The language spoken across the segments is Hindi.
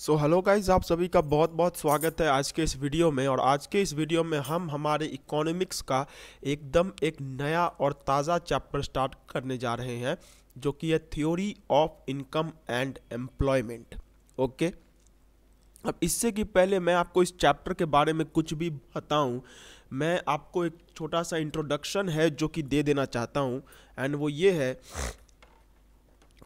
सो हेलो गाइज, आप सभी का बहुत बहुत स्वागत है आज के इस वीडियो में। और आज के इस वीडियो में हम हमारे इकोनॉमिक्स का एकदम एक नया और ताज़ा चैप्टर स्टार्ट करने जा रहे हैं, जो कि है theory of income and employment. Okay, अब इससे कि पहले मैं आपको इस चैप्टर के बारे में कुछ भी बताऊं, मैं आपको एक छोटा सा इंट्रोडक्शन है जो कि दे देना चाहता हूं। एंड वो ये है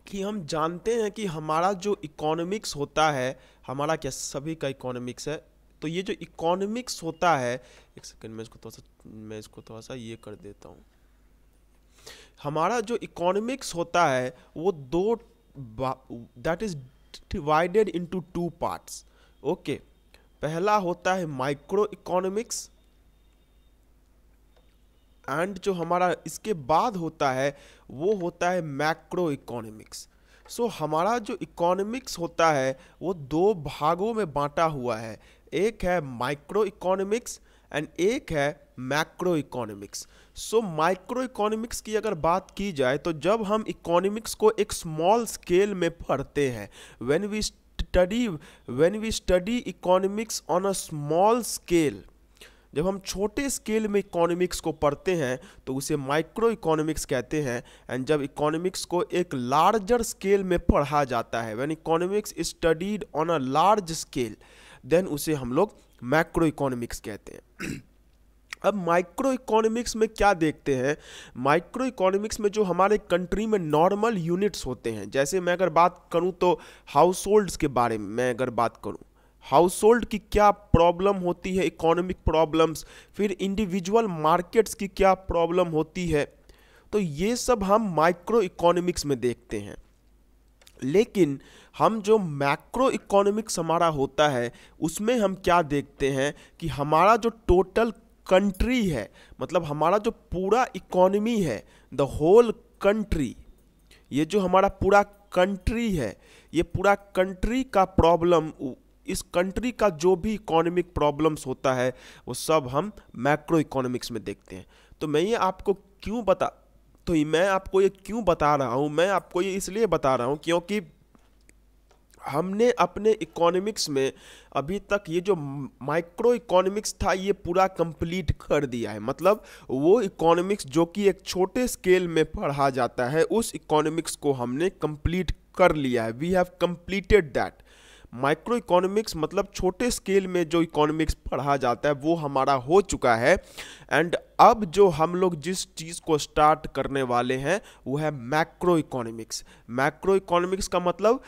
कि हम जानते हैं कि हमारा जो इकोनॉमिक्स होता है, हमारा क्या सभी का इकोनॉमिक्स है, तो ये जो इकोनॉमिक्स होता है, एक सेकंड मैं इसको थोड़ा सा ये कर देता हूँ। हमारा जो इकोनॉमिक्स होता है वो that is divided into two parts. Okay, पहला होता है माइक्रो इकोनॉमिक्स, एंड जो हमारा इसके बाद होता है वो होता है मैक्रो इकोनॉमिक्स। सो हमारा जो इकोनॉमिक्स होता है वो दो भागों में बांटा हुआ है, एक है माइक्रो इकोनॉमिक्स एंड एक है macro economics. So micro economics की अगर बात की जाए तो जब हम इकोनॉमिक्स को एक स्मॉल स्केल में पढ़ते हैं, when we study economics on a small scale, जब हम छोटे स्केल में इकोनॉमिक्स को पढ़ते हैं तो उसे माइक्रो इकोनॉमिक्स कहते हैं। एंड जब इकोनॉमिक्स को एक लार्जर स्केल में पढ़ा जाता है, when economics is studied on a large scale, then उसे हम लोग मैक्रो इकोनॉमिक्स कहते हैं। अब माइक्रो इकोनॉमिक्स में क्या देखते हैं, माइक्रो इकोनॉमिक्स में जो हमारे कंट्री में नॉर्मल यूनिट्स होते हैं, जैसे मैं अगर बात करूं तो हाउस होल्ड्स के बारे में मैं अगर बात करूं, हाउस होल्ड की क्या प्रॉब्लम होती है, इकोनॉमिक प्रॉब्लम्स, फिर इंडिविजुअल मार्केट्स की क्या प्रॉब्लम होती है, तो ये सब हम माइक्रो इकोनॉमिक्स में देखते हैं। लेकिन हम जो मैक्रो इकोनॉमिक्स हमारा होता है उसमें हम क्या देखते हैं कि हमारा जो टोटल कंट्री है, मतलब हमारा जो पूरा इकोनॉमी है, द होल कंट्री, ये जो हमारा पूरा कंट्री है, ये पूरा कंट्री का प्रॉब्लम, इस कंट्री का जो भी इकोनॉमिक प्रॉब्लम्स होता है वो सब हम मैक्रो इकोनॉमिक्स में देखते हैं। तो मैं आपको ये क्यों बता रहा हूँ, मैं आपको ये इसलिए बता रहा हूँ क्योंकि हमने अपने इकोनॉमिक्स में अभी तक ये जो माइक्रो इकोनॉमिक्स था ये पूरा कंप्लीट कर दिया है। मतलब वो इकोनॉमिक्स जो कि एक छोटे स्केल में पढ़ा जाता है, उस इकोनॉमिक्स को हमने कंप्लीट कर लिया है। We have completed that. Micro economics मतलब छोटे स्केल में जो इकोनॉमिक्स पढ़ा जाता है वो हमारा हो चुका है। एंड अब जो हम लोग जिस चीज़ को स्टार्ट करने वाले हैं वो है मैक्रो इकोनॉमिक्स। मैक्रो इकोनॉमिक्स का मतलब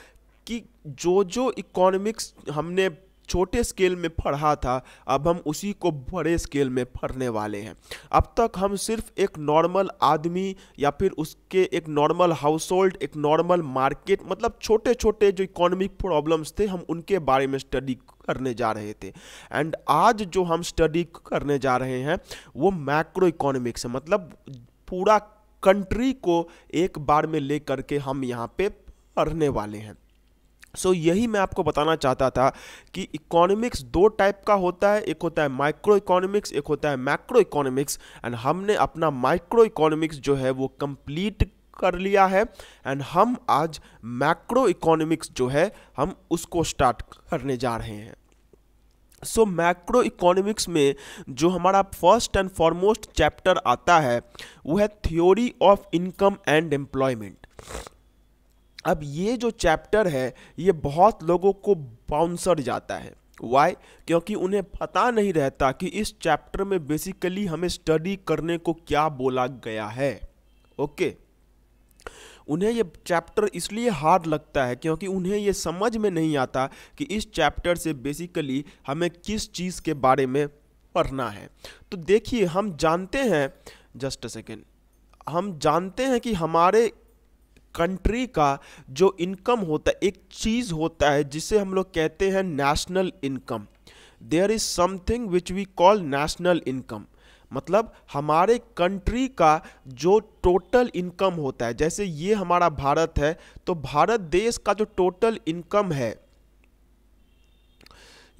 कि जो इकोनॉमिक्स हमने छोटे स्केल में पढ़ा था, अब हम उसी को बड़े स्केल में पढ़ने वाले हैं। अब तक हम सिर्फ एक नॉर्मल आदमी या फिर उसके एक नॉर्मल हाउस होल्ड, एक नॉर्मल मार्केट, मतलब छोटे छोटे जो इकोनॉमिक प्रॉब्लम्स थे हम उनके बारे में स्टडी करने जा रहे थे। एंड आज जो हम स्टडी करने जा रहे हैं वो मैक्रो इकोनॉमिक्स है, मतलब पूरा कंट्री को एक बार में लेकर के हम यहाँ पे पढ़ने वाले हैं। सो यही मैं आपको बताना चाहता था कि इकोनॉमिक्स दो टाइप का होता है, एक होता है माइक्रो इकोनॉमिक्स, एक होता है मैक्रो इकोनॉमिक्स। एंड हमने अपना माइक्रो इकोनॉमिक्स जो है वो कंप्लीट कर लिया है, एंड हम आज मैक्रो इकोनॉमिक्स जो है हम उसको स्टार्ट करने जा रहे हैं। सो मैक्रो इकोनॉमिक्स में जो हमारा फर्स्ट एंड फॉरमोस्ट चैप्टर आता है वो है theory of income and employment. अब ये जो चैप्टर है ये बहुत लोगों को बाउंसर जाता है। वाई? क्योंकि उन्हें पता नहीं रहता कि इस चैप्टर में बेसिकली हमें स्टडी करने को क्या बोला गया है। ओके, उन्हें ये चैप्टर इसलिए हार्ड लगता है क्योंकि उन्हें ये समझ में नहीं आता कि इस चैप्टर से बेसिकली हमें किस चीज़ के बारे में पढ़ना है। तो देखिए, हम जानते हैं, जस्ट अ सेकेंड, हम जानते हैं कि हमारे कंट्री का जो इनकम होता है, एक चीज़ होता है जिसे हम लोग कहते हैं national income. There is something which we call national income. मतलब हमारे कंट्री का जो टोटल इनकम होता है, जैसे ये हमारा भारत है तो भारत देश का जो टोटल इनकम है,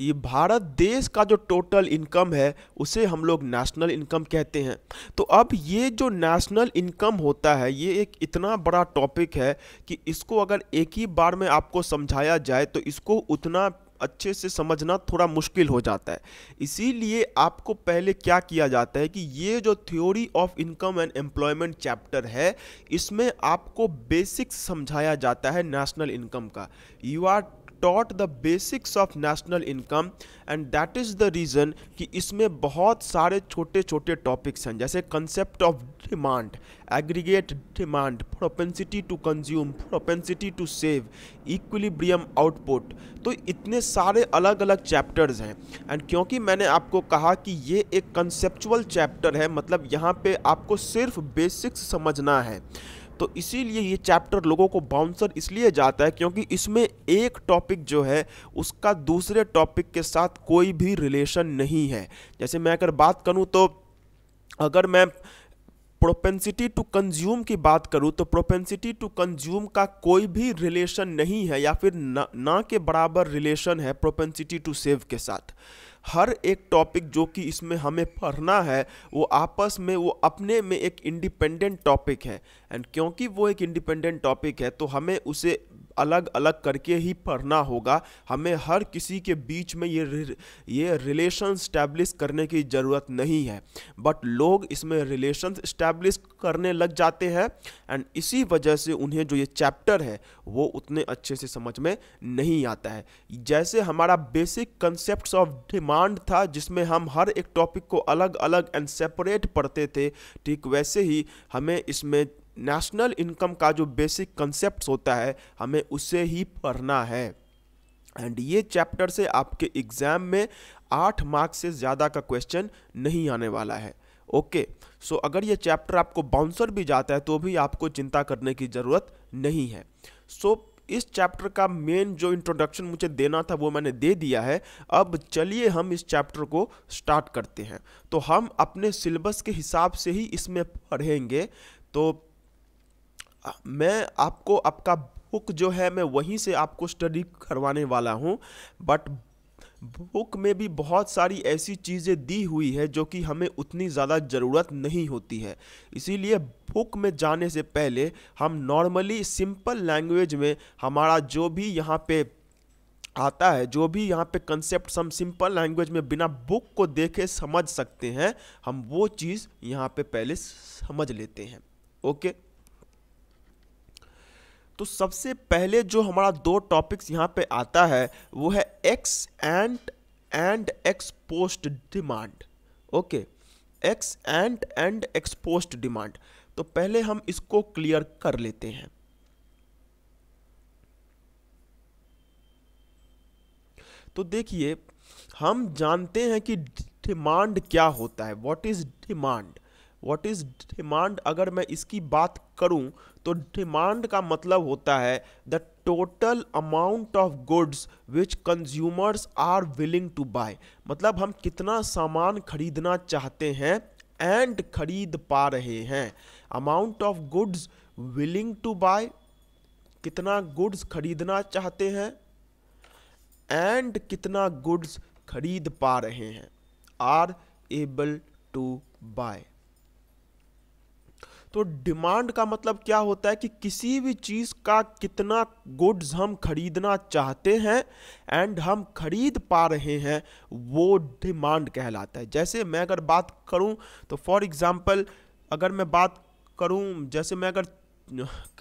ये भारत देश का जो टोटल इनकम है उसे हम लोग नेशनल इनकम कहते हैं। तो अब ये जो नेशनल इनकम होता है ये एक इतना बड़ा टॉपिक है कि इसको अगर एक ही बार में आपको समझाया जाए तो इसको उतना अच्छे से समझना थोड़ा मुश्किल हो जाता है। इसीलिए आपको पहले क्या किया जाता है कि ये जो theory of income and employment chapter है इसमें आपको बेसिक्स समझाया जाता है नेशनल इनकम का। You are taught the basics of national income and that is the reason कि इसमें बहुत सारे छोटे छोटे टॉपिक्स हैं, जैसे concept of demand, aggregate demand, propensity to consume, propensity to save, equilibrium output। तो इतने सारे अलग अलग चैप्टर्स हैं एंड क्योंकि मैंने आपको कहा कि ये एक कंसेप्चुअल चैप्टर है, मतलब यहाँ पे आपको सिर्फ बेसिक्स समझना है, तो इसीलिए ये चैप्टर लोगों को बाउंसर इसलिए जाता है क्योंकि इसमें एक टॉपिक जो है उसका दूसरे टॉपिक के साथ कोई भी रिलेशन नहीं है। जैसे मैं अगर बात करूं तो अगर मैं प्रोपेंसिटी टू कंज्यूम की बात करूं तो प्रोपेंसिटी टू कंज्यूम का कोई भी रिलेशन नहीं है या फिर ना के बराबर रिलेशन है प्रोपेंसिटी टू सेव के साथ। हर एक टॉपिक जो कि इसमें हमें पढ़ना है वो आपस में वो अपने में एक इंडिपेंडेंट टॉपिक है एंड क्योंकि वो एक इंडिपेंडेंट टॉपिक है तो हमें उसे अलग अलग करके ही पढ़ना होगा। हमें हर किसी के बीच में ये रिलेशन स्टैब्लिश करने की ज़रूरत नहीं है, बट लोग इसमें रिलेशन स्टैब्लिश करने लग जाते हैं एंड इसी वजह से उन्हें जो ये चैप्टर है वो उतने अच्छे से समझ में नहीं आता है। जैसे हमारा बेसिक कंसेप्ट्स ऑफ डिमांड था जिसमें हम हर एक टॉपिक को अलग अलग एंड सेपरेट पढ़ते थे, ठीक वैसे ही हमें इसमें नेशनल इनकम का जो बेसिक कंसेप्ट होता है हमें उसे ही पढ़ना है एंड ये चैप्टर से आपके एग्जाम में 8 मार्क्स से ज़्यादा का क्वेश्चन नहीं आने वाला है। ओके, सो अगर ये चैप्टर आपको बाउंसर भी जाता है तो भी आपको चिंता करने की ज़रूरत नहीं है। सो इस चैप्टर का मेन जो इंट्रोडक्शन मुझे देना था वो मैंने दे दिया है। अब चलिए हम इस चैप्टर को स्टार्ट करते हैं। तो हम अपने सिलेबस के हिसाब से ही इसमें पढ़ेंगे। तो मैं आपको आपका बुक जो है मैं वहीं से आपको स्टडी करवाने वाला हूं, बट बुक में भी बहुत सारी ऐसी चीज़ें दी हुई है जो कि हमें उतनी ज़्यादा ज़रूरत नहीं होती है। इसीलिए बुक में जाने से पहले हम नॉर्मली सिंपल लैंग्वेज में हमारा जो भी यहाँ पे आता है, जो भी यहाँ पे कंसेप्ट हम सिंपल लैंग्वेज में बिना बुक को देखे समझ सकते हैं, हम वो चीज़ यहाँ पे पहले समझ लेते हैं। ओके, तो सबसे पहले जो हमारा 2 टॉपिक्स यहाँ पे आता है वो है x and ex post demand. Okay, x and ex post demand. तो पहले हम इसको क्लियर कर लेते हैं। तो देखिए, हम जानते हैं कि डिमांड क्या होता है, what is demand. What is demand अगर मैं इसकी बात करूं तो डिमांड का मतलब होता है the total amount of goods which consumers are willing to buy. मतलब हम कितना सामान खरीदना चाहते हैं एंड खरीद पा रहे हैं। Amount of goods willing to buy, कितना गुड्स खरीदना चाहते हैं एंड कितना गुड्स खरीद पा रहे हैं, आर एबल टू बाय। तो डिमांड का मतलब क्या होता है कि किसी भी चीज़ का कितना गुड्स हम खरीदना चाहते हैं एंड हम खरीद पा रहे हैं, वो डिमांड कहलाता है। जैसे मैं अगर बात करूं तो फॉर एग्जांपल अगर मैं बात करूं, जैसे मैं अगर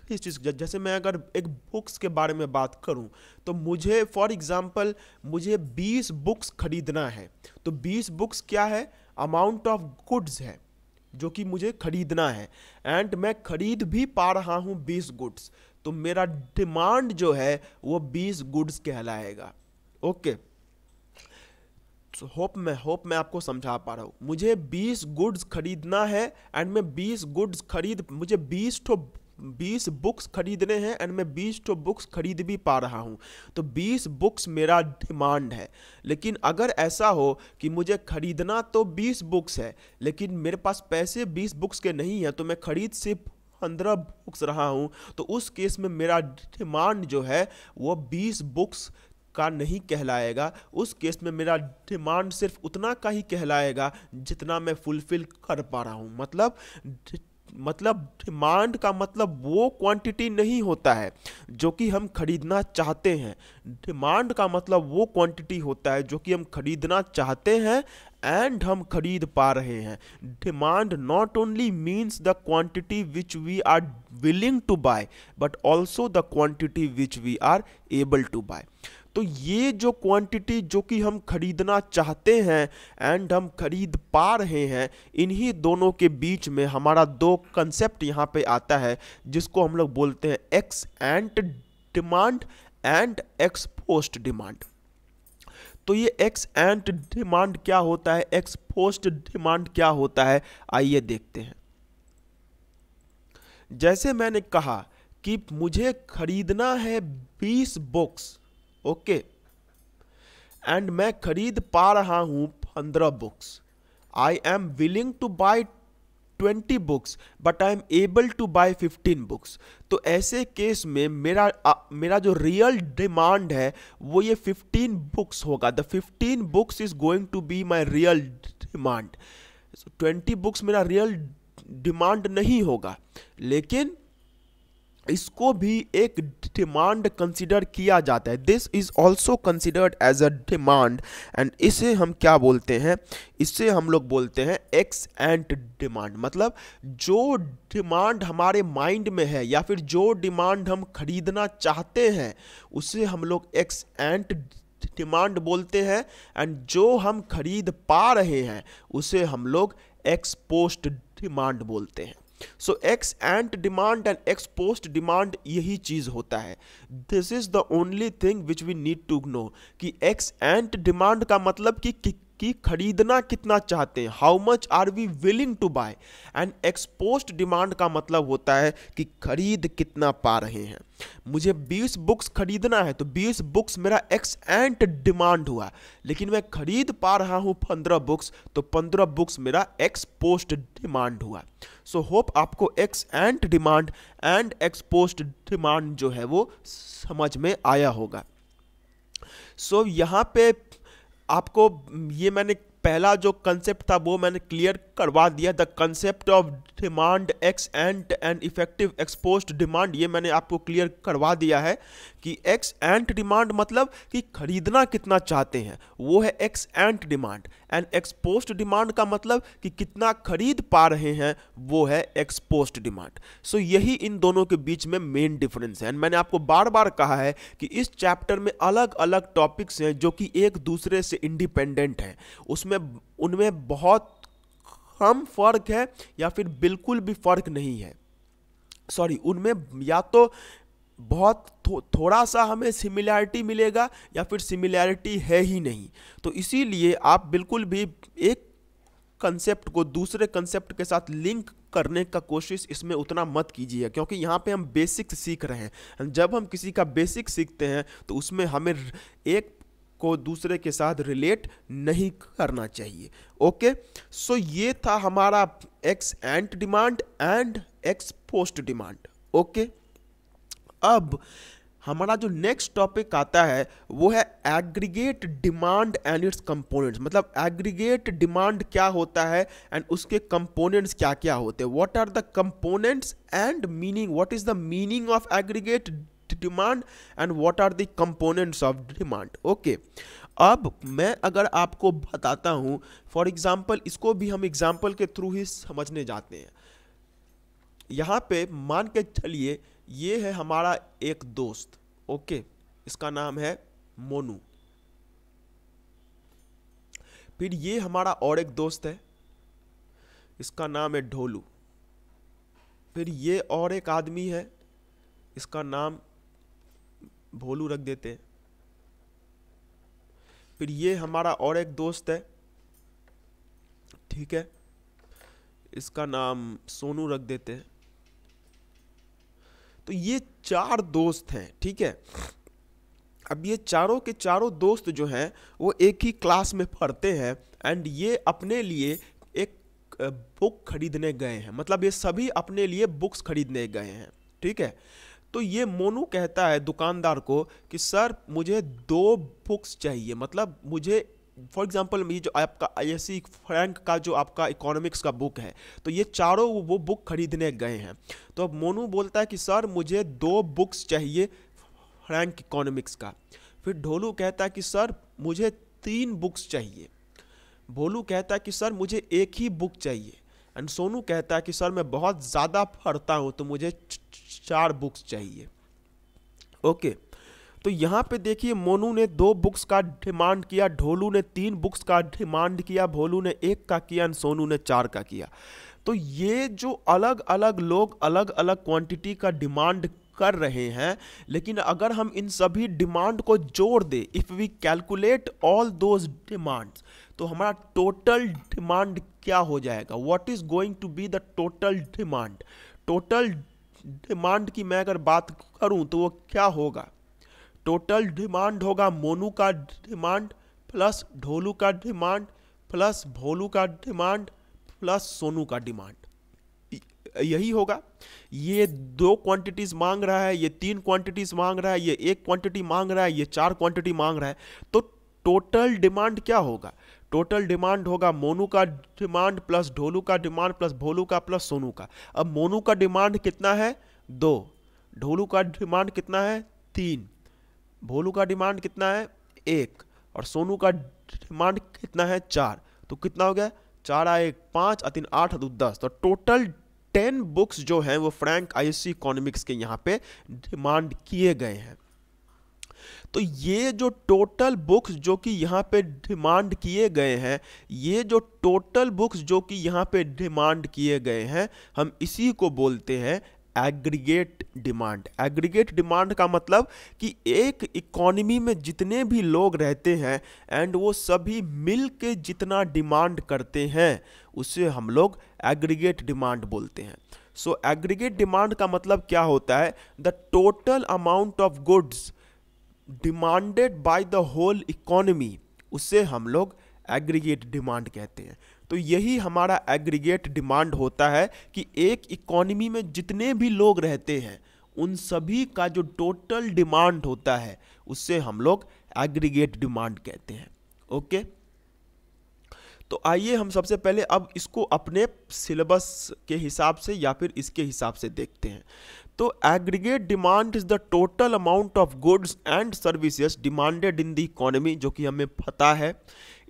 किस चीज़, जैसे मैं अगर एक बुक्स के बारे में बात करूं तो मुझे फॉर एग्जांपल मुझे 20 बुक्स खरीदना है। तो 20 बुक्स क्या है, अमाउंट ऑफ गुड्स है जो कि मुझे खरीदना है एंड मैं खरीद भी पा रहा हूं 20 गुड्स, तो मेरा डिमांड जो है वो 20 गुड्स कहलाएगा। ओके, होप मैं आपको समझा पा रहा हूं। मुझे 20 गुड्स खरीदना है एंड मैं 20 गुड्स मुझे 20 बुक्स खरीदने हैं एंड मैं 20 बुक्स खरीद भी पा रहा हूं, तो 20 बुक्स मेरा डिमांड है। लेकिन अगर ऐसा हो कि मुझे खरीदना तो 20 बुक्स है लेकिन मेरे पास पैसे 20 बुक्स के नहीं है, तो मैं खरीद सिर्फ 15 बुक्स रहा हूं, तो उस केस में मेरा डिमांड जो है वो 20 बुक्स का नहीं कहलाएगा, उस केस में मेरा डिमांड सिर्फ उतना का ही कहलाएगा जितना मैं फुलफिल कर पा रहा हूँ। मतलब डिमांड का मतलब वो क्वांटिटी नहीं होता है जो कि हम खरीदना चाहते हैं। डिमांड का मतलब वो क्वांटिटी होता है जो कि हम खरीदना चाहते हैं एंड हम खरीद पा रहे हैं। Demand not only means the quantity which we are willing to buy but also the quantity which we are able to buy. तो ये जो क्वांटिटी जो कि हम खरीदना चाहते हैं एंड हम खरीद पा रहे हैं, इन्हीं दोनों के बीच में हमारा दो कंसेप्ट यहाँ पे आता है जिसको हम लोग बोलते हैं x ante demand and ex post demand. तो ये एक्स एंट डिमांड क्या होता है, एक्स पोस्ट डिमांड क्या होता है, आइए देखते हैं। जैसे मैंने कहा कि मुझे खरीदना है 20 बुक्स, ओके, एंड मैं खरीद पा रहा हूं 15 books. I am willing to buy 20 books but I am able to buy 15 books. तो ऐसे केस में मेरा जो रियल डिमांड है वो ये 15 बुक्स होगा। The 15 books is going to be my real demand. 20 books मेरा रियल डिमांड नहीं होगा, लेकिन इसको भी एक डिमांड कंसिडर किया जाता है। This is also considered as a demand and इसे हम क्या बोलते हैं, इसे हम लोग बोलते हैं एक्स एंट डिमांड। मतलब जो डिमांड हमारे माइंड में है या फिर जो डिमांड हम खरीदना चाहते हैं उसे हम लोग एक्स एंट डिमांड बोलते हैं, एंड जो हम खरीद पा रहे हैं उसे हम लोग एक्स पोस्ट डिमांड बोलते हैं। So ex ante demand and ex post demand यही चीज होता है। This is the only thing which we need to know कि एक्स एंट डिमांड का मतलब कि खरीदना कितना चाहते हैं, how much are we willing to buy, and ex post demand का मतलब होता है कि खरीद कितना पा रहे हैं। मुझे 20 बुक्स खरीदना है तो 20 बुक्स मेरा एक्स एंट डिमांड हुआ, लेकिन मैं खरीद पा रहा हूं 15 बुक्स तो 15 बुक्स मेरा एक्स पोस्ट डिमांड हुआ। सो होप आपको x ante demand and ex post demand जो है वो समझ में आया होगा। सो यहाँ पे आपको ये मैंने पहला जो कंसेप्ट था वो मैंने क्लियर करवा दिया। The concept of demand x ant and effective ex post demand, ये मैंने आपको क्लियर करवा दिया है कि एक्स एंट डिमांड मतलब कि खरीदना कितना चाहते हैं वो है x ante demand, and ex post demand का मतलब कि कितना खरीद पा रहे हैं वो है एक्सपोस्ट डिमांड। सो यही इन दोनों के बीच में मेन डिफरेंस है। एंड मैंने आपको बार बार कहा है कि इस चैप्टर में अलग अलग टॉपिक्स हैं जो कि एक दूसरे से इंडिपेंडेंट हैं, उनमें बहुत कम फर्क है या फिर बिल्कुल भी फर्क नहीं है। सॉरी, उनमें या तो बहुत थोड़ा सा हमें सिमिलैरिटी मिलेगा या फिर सिमिलैरिटी है ही नहीं। तो इसीलिए आप बिल्कुल भी एक कंसेप्ट को दूसरे कंसेप्ट के साथ लिंक करने का कोशिश इसमें उतना मत कीजिए, क्योंकि यहाँ पे हम बेसिक सीख रहे हैं। जब हम किसी का बेसिक सीखते हैं तो उसमें हमें एक को दूसरे के साथ रिलेट नहीं करना चाहिए। ओके, सो ये था हमारा x ante demand and ex post demand. Okay, अब हमारा जो नेक्स्ट टॉपिक आता है वो है aggregate demand and it's components. मतलब एग्रीगेट डिमांड क्या होता है एंड उसके कंपोनेंट्स क्या क्या होते हैं। What are the components and meaning, what is the meaning of aggregate demand and what are the components of demand. Okay, अब मैं अगर आपको बताता हूं, फॉर एग्जांपल, इसको भी हम एग्जांपल के थ्रू ही समझने जाते हैं। यहां पे मान के चलिए ये है हमारा एक दोस्त, ओके, इसका नाम है मोनू। फिर ये हमारा और एक दोस्त है, इसका नाम है ढोलू। फिर ये और एक आदमी है, इसका नाम भोलू रख देते हैं। फिर ये हमारा और एक दोस्त है, ठीक है, इसका नाम सोनू रख देते हैं। तो ये 4 दोस्त हैं, ठीक है। अब ये चारों के चारों दोस्त जो हैं वो एक ही क्लास में पढ़ते हैं एंड ये अपने लिए एक बुक खरीदने गए हैं। मतलब ये सभी अपने लिए बुक्स खरीदने गए हैं, ठीक है। तो ये मोनू कहता है दुकानदार को कि सर मुझे 2 बुक्स चाहिए, मतलब मुझे फॉर एग्जांपल ये जो आपका आईएससी फ्रैंक का जो आपका इकोनॉमिक्स का बुक है, तो ये चारों वो बुक खरीदने गए हैं। तो अब मोनू बोलता है कि सर मुझे 2 बुक्स चाहिए फ्रैंक इकोनॉमिक्स का। फिर ढोलू कहता है कि सर मुझे 3 बुक्स चाहिए। भोलू कहता है कि सर मुझे 1 ही बुक चाहिए। एंड सोनू कहता है कि सर मैं बहुत ज़्यादा पढ़ता हूँ तो मुझे 4 बुक्स चाहिए। ओके, तो यहाँ पे देखिए मोनू ने 2 बुक्स का डिमांड किया, ढोलू ने 3 बुक्स का डिमांड किया, भोलू ने 1 का किया एंड सोनू ने 4 का किया। तो ये जो अलग अलग लोग अलग अलग क्वांटिटी का डिमांड कर रहे हैं, लेकिन अगर हम इन सभी डिमांड को जोड़ दें, if we calculate all those demands, तो हमारा टोटल डिमांड क्या हो जाएगा? What is going to be the total demand? Total demand की मैं अगर बात करूं तो वो क्या होगा? टोटल डिमांड होगा मोनू का डिमांड प्लस ढोलू का डिमांड प्लस भोलू का डिमांड प्लस सोनू का डिमांड, यही होगा। ये 2 क्वांटिटीज मांग रहा है, ये 3 क्वांटिटीज मांग रहा है, ये 1 क्वांटिटी मांग रहा है, ये 4 क्वांटिटी मांग रहा है। तो टोटल डिमांड क्या होगा? टोटल डिमांड होगा मोनू का डिमांड प्लस ढोलू का डिमांड प्लस भोलू का प्लस सोनू का। अब मोनू का डिमांड कितना है? 2। ढोलू का डिमांड कितना है? 3। भोलू का डिमांड कितना है? 1। और सोनू का डिमांड कितना है? 4। तो कितना हो गया? 4 1 5 3 8 2 10। तो टोटल 10 बुक्स जो हैं वो फ्रैंक आईएससी इकोनॉमिक्स के यहाँ पे डिमांड किए गए हैं। तो ये जो टोटल बुक्स जो कि यहाँ पे डिमांड किए गए हैं, ये जो टोटल बुक्स जो कि यहाँ पे डिमांड किए गए हैं, हम इसी को बोलते हैं एग्रीगेट डिमांड। एग्रीगेट डिमांड का मतलब कि एक इकोनॉमी में जितने भी लोग रहते हैं एंड वो सभी मिल के जितना डिमांड करते हैं उसे हम लोग एग्रीगेट डिमांड बोलते हैं। सो एग्रीगेट डिमांड का मतलब क्या होता है? The total amount of goods demanded by the whole economy, उसे हम लोग एग्रीगेट डिमांड कहते हैं। तो यही हमारा एग्रीगेट डिमांड होता है कि एक इकोनॉमी में जितने भी लोग रहते हैं उन सभी का जो टोटल डिमांड होता है उससे हम लोग एग्रीगेट डिमांड कहते हैं। ओके, तो आइए हम सबसे पहले अब इसको अपने सिलेबस के हिसाब से या फिर इसके हिसाब से देखते हैं। तो aggregate demand is the total amount of goods and services demanded in the economy, जो कि हमें पता है।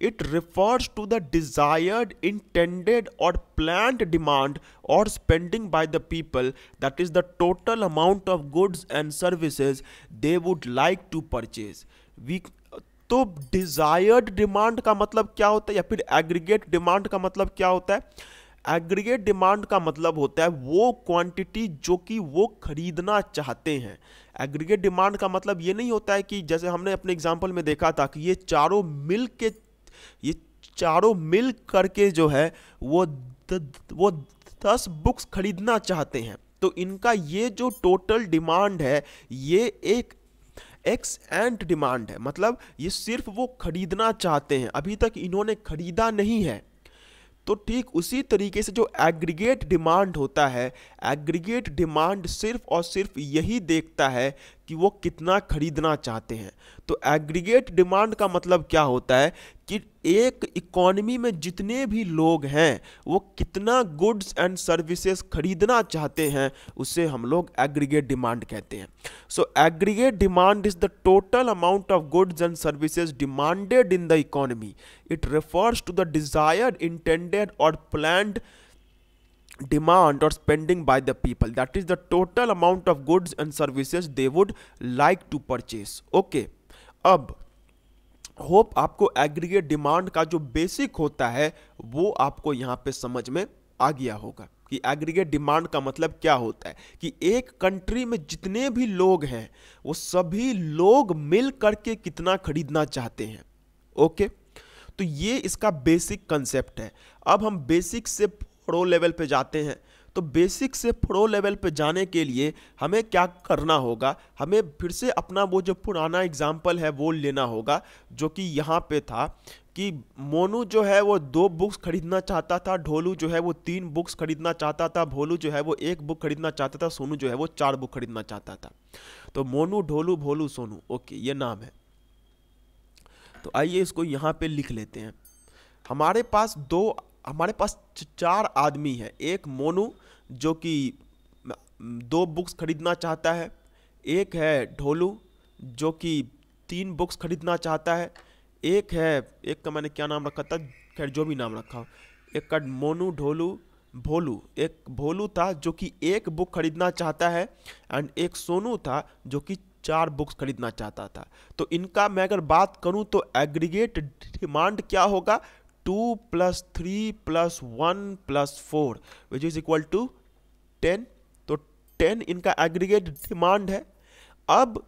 It refers to the desired, intended और प्लान्ड डिमांड और spending by the people, that is the total amount of goods and services they would like to purchase. तो डिजायर्ड डिमांड का मतलब क्या होता है या फिर एग्रीगेट डिमांड का मतलब क्या होता है? एग्रीगेट डिमांड का मतलब होता है वो क्वांटिटी जो कि वो खरीदना चाहते हैं। एग्रीगेट डिमांड का मतलब ये नहीं होता है कि जैसे हमने अपने एग्जांपल में देखा था कि ये चारों मिल करके जो है वो 10 बुक्स खरीदना चाहते हैं। तो इनका ये जो टोटल डिमांड है ये एक एक्स एंड डिमांड है, मतलब ये सिर्फ वो खरीदना चाहते हैं, अभी तक इन्होंने खरीदा नहीं है। तो ठीक उसी तरीके से जो एग्रीगेट डिमांड होता है, एग्रीगेट डिमांड सिर्फ और सिर्फ यही देखता है कि वो कितना खरीदना चाहते हैं। तो एग्रीगेट डिमांड का मतलब क्या होता है कि एक इकोनॉमी में जितने भी लोग हैं वो कितना गुड्स एंड सर्विसेज खरीदना चाहते हैं उसे हम लोग एग्रीगेट डिमांड कहते हैं। So aggregate demand is the total amount of goods and services demanded in the economy. It refers to the desired, intended और planned demand or spending by the people, that is the total amount of goods and services they would like to purchase. Okay, अब होप आपको एग्रीगेट डिमांड का जो बेसिक होता है वो आपको यहाँ पे समझ में आ गया होगा कि एग्रीगेट डिमांड का मतलब क्या होता है कि एक कंट्री में जितने भी लोग हैं वो सभी लोग मिल करके कितना खरीदना चाहते हैं। ओके, तो ये इसका बेसिक कंसेप्ट है। अब हम बेसिक से प्रो लेवल पे जाते हैं। तो बेसिक से प्रो लेवल पे जाने के लिए हमें क्या करना होगा, हमें फिर से अपना वो जो पुराना एग्जाम्पल है वो लेना होगा, जो कि यहाँ पे था कि मोनू जो है वो 2 बुक्स खरीदना चाहता था, ढोलू जो है वो 3 बुक्स खरीदना चाहता था, भोलू जो है वो 1 बुक खरीदना चाहता था, सोनू जो है वो 4 बुक खरीदना चाहता था। तो मोनू, ढोलू, भोलू, सोनू, ओके, ये नाम है। तो आइए इसको यहाँ पे लिख लेते हैं। हमारे पास 4 आदमी है। एक मोनू जो कि 2 बुक्स खरीदना चाहता है, एक है ढोलू जो कि 3 बुक्स खरीदना चाहता है, एक का मैंने क्या नाम रखा था, खैर जो भी नाम रखा हो, एक का मोनू, ढोलू, भोलू, एक भोलू था जो कि 1 बुक खरीदना चाहता है, एंड एक सोनू था जो कि 4 बुक्स खरीदना चाहता था। तो इनका मैं अगर बात करूं तो एग्रीगेट डिमांड क्या होगा, 2 + 3 + 1 + 4 विच इज इक्वल टू 10। तो 10 इनका एग्रीगेट डिमांड है। अब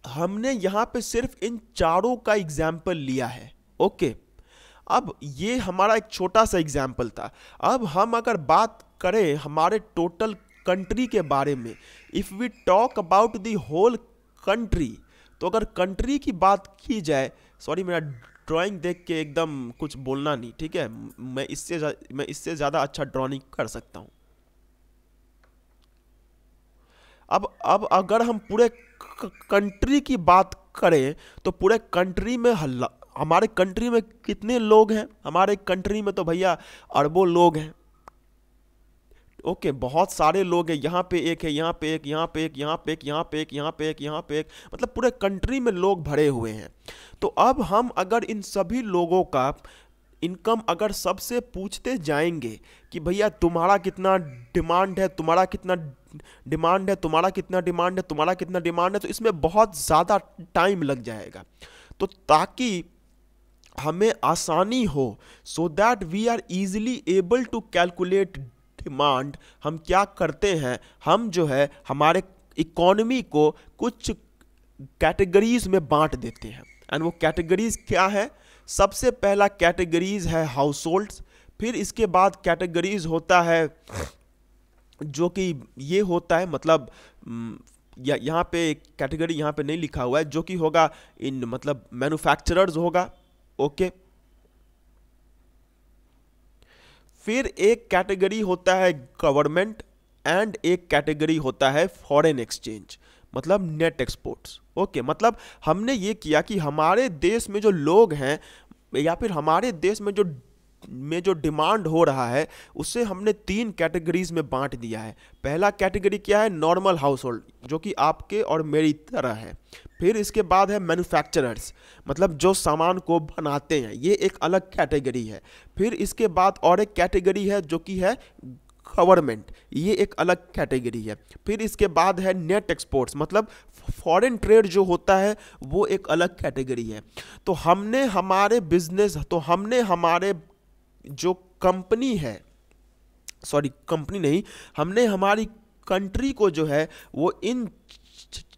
हमने यहाँ पे सिर्फ इन चारों का एग्जाम्पल लिया है, ओके। अब ये हमारा एक छोटा सा एग्जाम्पल था। अब हम अगर बात करें हमारे टोटल कंट्री के बारे में, if we talk about the whole country, तो अगर कंट्री की बात की जाए, सॉरी मेरा ड्राइंग देख के एकदम कुछ बोलना नहीं, ठीक है, मैं इससे ज़्यादा अच्छा ड्रॉ नहीं कर सकता हूँ। अब अगर हम पूरे कंट्री की बात करें तो पूरे कंट्री में हमारे कंट्री में कितने लोग हैं, हमारे कंट्री में तो भैया अरबों लोग हैं, ओके, बहुत सारे लोग हैं। यहाँ पे एक है, यहाँ पे एक, यहाँ पे एक, यहाँ पे एक, यहाँ पे एक, यहाँ पे एक, यहाँ पे एक, मतलब पूरे कंट्री में लोग भरे हुए हैं। तो अब हम अगर इन सभी लोगों का इनकम अगर सबसे पूछते जाएंगे कि भैया तुम्हारा कितना डिमांड है, तुम्हारा कितना डिमांड है, तुम्हारा कितना डिमांड है, तुम्हारा कितना डिमांड है, तो इसमें बहुत ज़्यादा टाइम लग जाएगा। तो ताकि हमें आसानी हो, so that we are easily able to calculate demand, हम क्या करते हैं, हम जो है हमारे इकोनॉमी को कुछ कैटेगरीज में बांट देते हैं। एंड वो कैटेगरीज क्या है, सबसे पहला कैटेगरीज है हाउस होल्ड्स, फिर इसके बाद कैटेगरीज होता है जो कि ये होता है, मतलब यहाँ पे कैटेगरी यहाँ पे नहीं लिखा हुआ है, जो कि होगा इन मतलब मैन्युफैक्चरर्स होगा, ओके। फिर एक कैटेगरी होता है गवर्नमेंट, एंड एक कैटेगरी होता है फॉरेन एक्सचेंज, मतलब नेट एक्सपोर्ट्स, ओके। मतलब हमने ये किया कि हमारे देश में जो लोग हैं या फिर हमारे देश में जो डिमांड हो रहा है उसे हमने 3 कैटेगरीज में बांट दिया है। पहला कैटेगरी क्या है, नॉर्मल हाउस होल्ड, जो कि आपके और मेरी तरह है। फिर इसके बाद है मैन्युफैक्चरर्स, मतलब जो सामान को बनाते हैं, ये एक अलग कैटेगरी है। फिर इसके बाद और एक कैटेगरी है जो कि है गवर्नमेंट, ये एक अलग कैटेगरी है। फिर इसके बाद है नेट एक्सपोर्ट्स, मतलब फॉरेन ट्रेड जो होता है वो एक अलग कैटेगरी है। तो हमने हमारे बिजनेस, तो हमने हमारे जो कंपनी है, सॉरी कंपनी नहीं, हमने हमारी कंट्री को जो है वो इन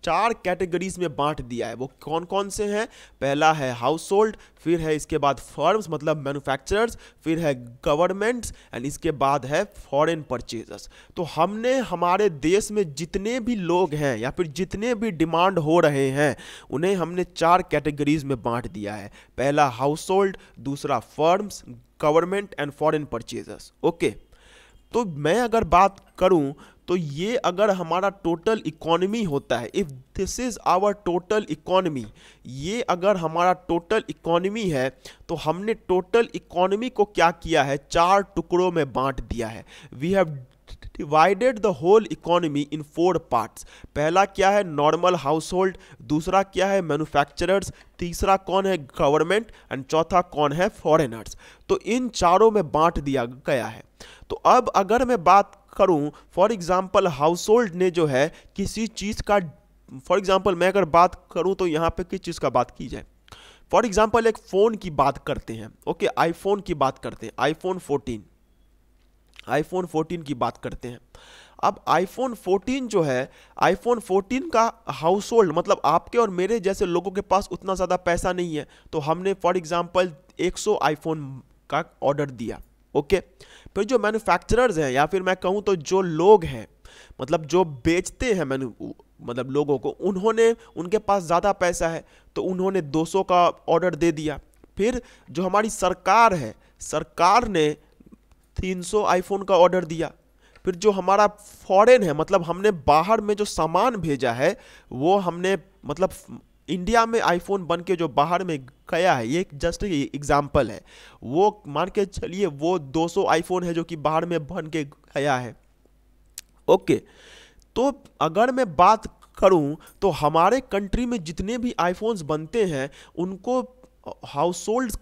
4 कैटेगरीज में बांट दिया है। वो कौन कौन से हैं, पहला है हाउस होल्ड, फिर है इसके बाद फर्म्स मतलब मैन्युफैक्चरर्स, फिर है गवर्नमेंट्स, एंड इसके बाद है फॉरेन परचेजर्स। तो हमने हमारे देश में जितने भी लोग हैं या फिर जितने भी डिमांड हो रहे हैं उन्हें हमने 4 कैटेगरीज में बांट दिया है। पहला हाउस होल्ड, दूसरा firms, government and foreign purchasers, okay. तो मैं अगर बात करूं तो ये अगर हमारा टोटल इकोनॉमी होता है, if this is our total economy, ये अगर हमारा टोटल इकोनॉमी है तो हमने टोटल इकोनॉमी को क्या किया है, 4 टुकड़ों में बांट दिया है। We have divided the whole economy in 4 parts. पहला क्या है, नॉर्मल हाउस होल्ड, दूसरा क्या है, मैन्युफैक्चरर्स, तीसरा कौन है, गवर्नमेंट, एंड चौथा कौन है, फॉरेनर्स। तो इन चारों में बांट दिया गया है। तो अब अगर मैं बात करूं, फॉर एग्जाम्पल हाउस होल्ड ने जो है किसी चीज़ का, फॉर एग्जाम्पल मैं अगर बात करूं तो यहाँ पे किस चीज़ का बात की जाए, फॉर एग्जाम्पल एक फ़ोन की बात करते हैं, ओके, आईफोन की बात करते हैं, आईफोन 14 की बात करते हैं। अब आईफोन 14 जो है, आईफोन 14 का हाउस होल्ड मतलब आपके और मेरे जैसे लोगों के पास उतना ज़्यादा पैसा नहीं है, तो हमने फॉर एग्जाम्पल 100 आईफोन का ऑर्डर दिया, ओके। फिर जो मैन्युफैक्चरर्स हैं या फिर मैं कहूँ तो जो लोग हैं, मतलब जो बेचते हैं मतलब लोगों को, उनके पास ज़्यादा पैसा है तो उन्होंने 200 का ऑर्डर दे दिया। फिर जो हमारी सरकार है, सरकार ने 300 आईफोन का ऑर्डर दिया। फिर जो हमारा फॉरेन है, मतलब हमने बाहर में जो सामान भेजा है वो हमने, मतलब इंडिया में आईफोन बन के जो बाहर में गया है, ये जस्ट एग्जांपल है, वो मान के चलिए वो 200 आईफोन है जो कि बाहर में बन के गया है। ओके, तो अगर मैं बात करूं तो हमारे कंट्री में जितने भी आईफोन्स बनते हैं उनको हाउस होल्ड्स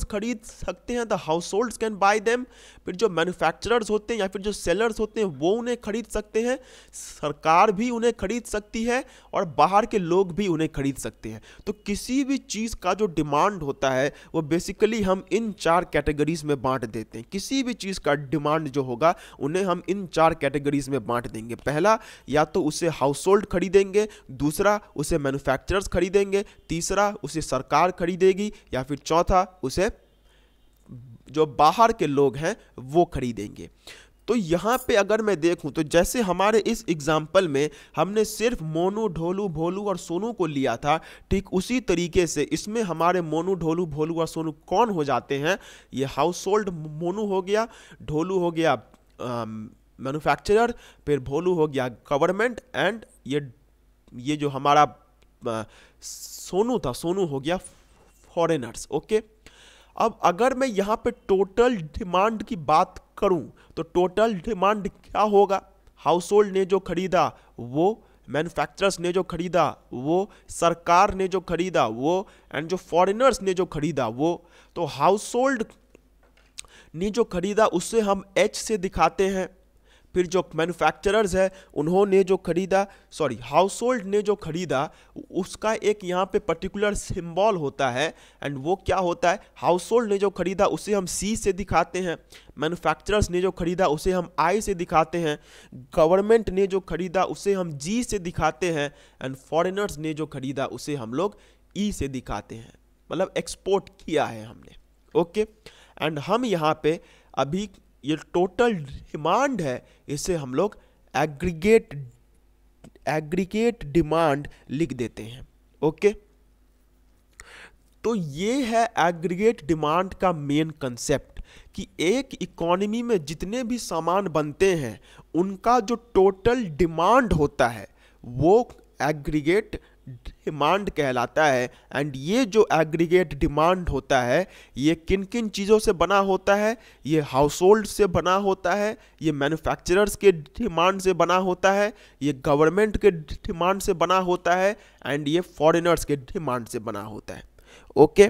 खरीद सकते हैं, the house holds can buy them. फिर जो मैन्युफैक्चरर्स होते हैं या फिर जो सेलर्स होते हैं वो उन्हें खरीद सकते हैं, सरकार भी उन्हें खरीद सकती है और बाहर के लोग भी उन्हें खरीद सकते हैं। तो किसी भी चीज़ का जो डिमांड होता है वो बेसिकली हम इन 4 कैटेगरीज में बांट देते हैं। किसी भी चीज़ का डिमांड जो होगा उन्हें हम इन 4 कैटेगरीज में बांट देंगे। पहला, या तो उसे हाउस होल्ड खरीदेंगे, दूसरा उसे मैन्युफैक्चरर्स खरीदेंगे, तीसरा उसे सरकार खरीदेगी, या फिर चौथा उसे जो बाहर के लोग हैं वो खरीदेंगे। तो यहाँ पे अगर मैं देखूं तो जैसे हमारे इस एग्जाम्पल में हमने सिर्फ मोनू, ढोलू, भोलू और सोनू को लिया था, ठीक उसी तरीके से इसमें हमारे मोनू, ढोलू, भोलू और सोनू कौन हो जाते हैं? ये हाउस होल्ड मोनू हो गया, ढोलू हो गया मैन्युफैक्चरर, फिर भोलू हो गया गवर्नमेंट, एंड ये जो हमारा सोनू था, सोनू हो गया फॉरेनर्स। ओके, अब अगर मैं यहाँ पे टोटल डिमांड की बात करूं तो टोटल डिमांड क्या होगा? हाउस होल्ड ने जो खरीदा वो, मैन्युफैक्चरर्स ने जो खरीदा वो, सरकार ने जो खरीदा वो, एंड जो फॉरेनर्स ने जो खरीदा वो। तो हाउस होल्ड ने जो खरीदा उससे हम एच से दिखाते हैं। फिर जो मैन्युफैक्चरर्स है उन्होंने जो खरीदा, सॉरी हाउस होल्ड ने जो खरीदा उसका एक यहाँ पे पर्टिकुलर सिंबल होता है, एंड वो क्या होता है? हाउस होल्ड ने जो खरीदा उसे हम सी से दिखाते हैं, मैन्युफैक्चरर्स ने जो खरीदा उसे हम आई से दिखाते हैं, गवर्नमेंट ने जो खरीदा उसे हम जी से दिखाते हैं, एंड फॉरेनर्स ने जो खरीदा उसे हम लोग ई से दिखाते हैं, मतलब एक्सपोर्ट किया है हमने। ओके, एंड हम यहाँ पे अभी ये टोटल डिमांड है, इसे हम लोग एग्रीगेट डिमांड लिख देते हैं। ओके, तो ये है एग्रीगेट डिमांड का मेन कंसेप्ट कि एक इकोनॉमी में जितने भी सामान बनते हैं उनका जो टोटल डिमांड होता है वो एग्रीगेट डिमांड कहलाता है। एंड ये जो एग्रीगेट डिमांड होता है ये किन किन चीज़ों से बना होता है? ये हाउस होल्ड से बना होता है, ये मैन्युफैक्चरर्स के डिमांड से बना होता है, ये गवर्नमेंट के डिमांड से बना होता है, एंड ये फॉरेनर्स के डिमांड से बना होता है। Okay,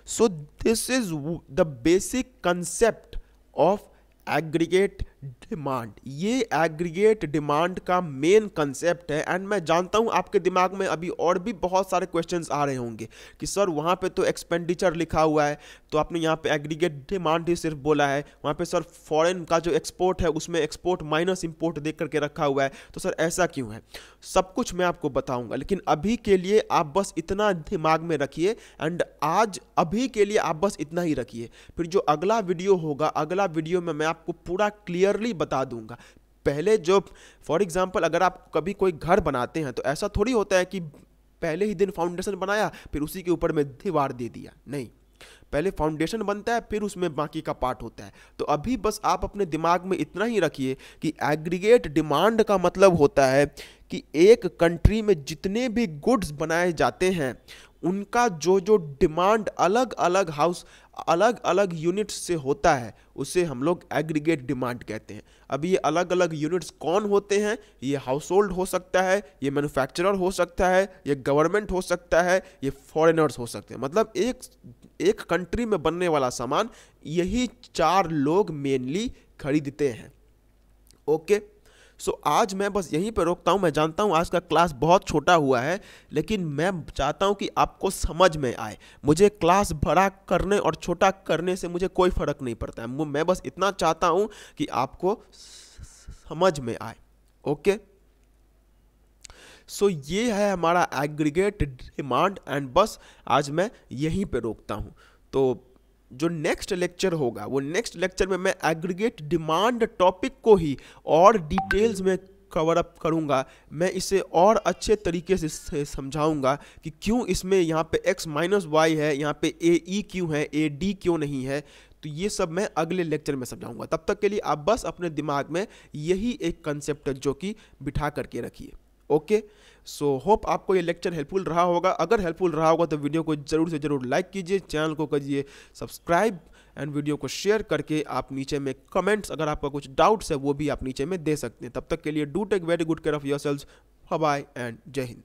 so this is the basic concept of aggregate demand. ये एग्रीगेट डिमांड का मेन कंसेप्ट है। एंड मैं जानता हूं आपके दिमाग में अभी और भी बहुत सारे क्वेश्चंस आ रहे होंगे कि सर वहां पे तो एक्सपेंडिचर लिखा हुआ है, तो आपने यहाँ पे एग्रीगेट डिमांड ही सिर्फ बोला है, वहां पे सर फॉरेन का जो एक्सपोर्ट है उसमें एक्सपोर्ट माइनस इंपोर्ट देख करके रखा हुआ है, तो सर ऐसा क्यों है? सब कुछ मैं आपको बताऊंगा, लेकिन अभी के लिए आप बस इतना दिमाग में रखिए, एंड आज अभी के लिए आप बस इतना ही रखिए। फिर जो अगला वीडियो होगा, अगला वीडियो में मैं आपको पूरा क्लियरली बता दूंगा। पहले जो फॉर एग्जांपल अगर आप कभी कोई घर बनाते हैं तो ऐसा थोड़ी होता है कि पहले ही दिन फाउंडेशन बनाया फिर उसी के ऊपर में दीवार दे दिया, नहीं, पहले फाउंडेशन बनता है फिर उसमें बाकी का पार्ट होता है। तो अभी बस आप अपने दिमाग में इतना ही रखिए कि एग्रीगेट डिमांड का मतलब होता है कि एक कंट्री में जितने भी गुड्स बनाए जाते हैं उनका जो जो डिमांड अलग अलग यूनिट्स से होता है उसे हम लोग एग्रीगेट डिमांड कहते हैं। अब ये अलग अलग यूनिट्स कौन होते हैं? ये हाउस होल्ड हो सकता है, ये मैन्युफैक्चरर हो सकता है, ये गवर्नमेंट हो सकता है, ये फॉरेनर्स हो सकते हैं। मतलब एक कंट्री में बनने वाला सामान यही 4 लोग मेनली खरीदते हैं। ओके, सो आज मैं बस यहीं पर रोकता हूँ। मैं जानता हूँ आज का क्लास बहुत छोटा हुआ है, लेकिन मैं चाहता हूँ कि आपको समझ में आए। मुझे क्लास बड़ा करने और छोटा करने से मुझे कोई फ़र्क नहीं पड़ता है, मैं बस इतना चाहता हूँ कि आपको समझ में आए। ओके, सो ये है हमारा एग्रीगेट डिमांड, एंड बस आज मैं यहीं पे रोकता हूँ। तो जो नेक्स्ट लेक्चर होगा वो नेक्स्ट लेक्चर में मैं एग्रीगेट डिमांड टॉपिक को ही और डिटेल्स में कवर अप करूंगा। मैं इसे और अच्छे तरीके से समझाऊंगा कि क्यों इसमें यहाँ पे x माइनस वाई है, यहाँ पे ए ई क्यों है, ए डी क्यों नहीं है। तो ये सब मैं अगले लेक्चर में समझाऊंगा। तब तक के लिए आप बस अपने दिमाग में यही एक कंसेप्ट जो कि बिठा करके रखिए। ओके, सो होप आपको ये लेक्चर हेल्पफुल रहा होगा। अगर हेल्पफुल रहा होगा तो वीडियो को जरूर से जरूर लाइक कीजिए, चैनल को कीजिए सब्सक्राइब एंड वीडियो को शेयर करके आप नीचे में कमेंट्स, अगर आपका कुछ डाउट्स है वो भी आप नीचे में दे सकते हैं। तब तक के लिए do take very good care of yourselves. Bye bye and जय हिंद।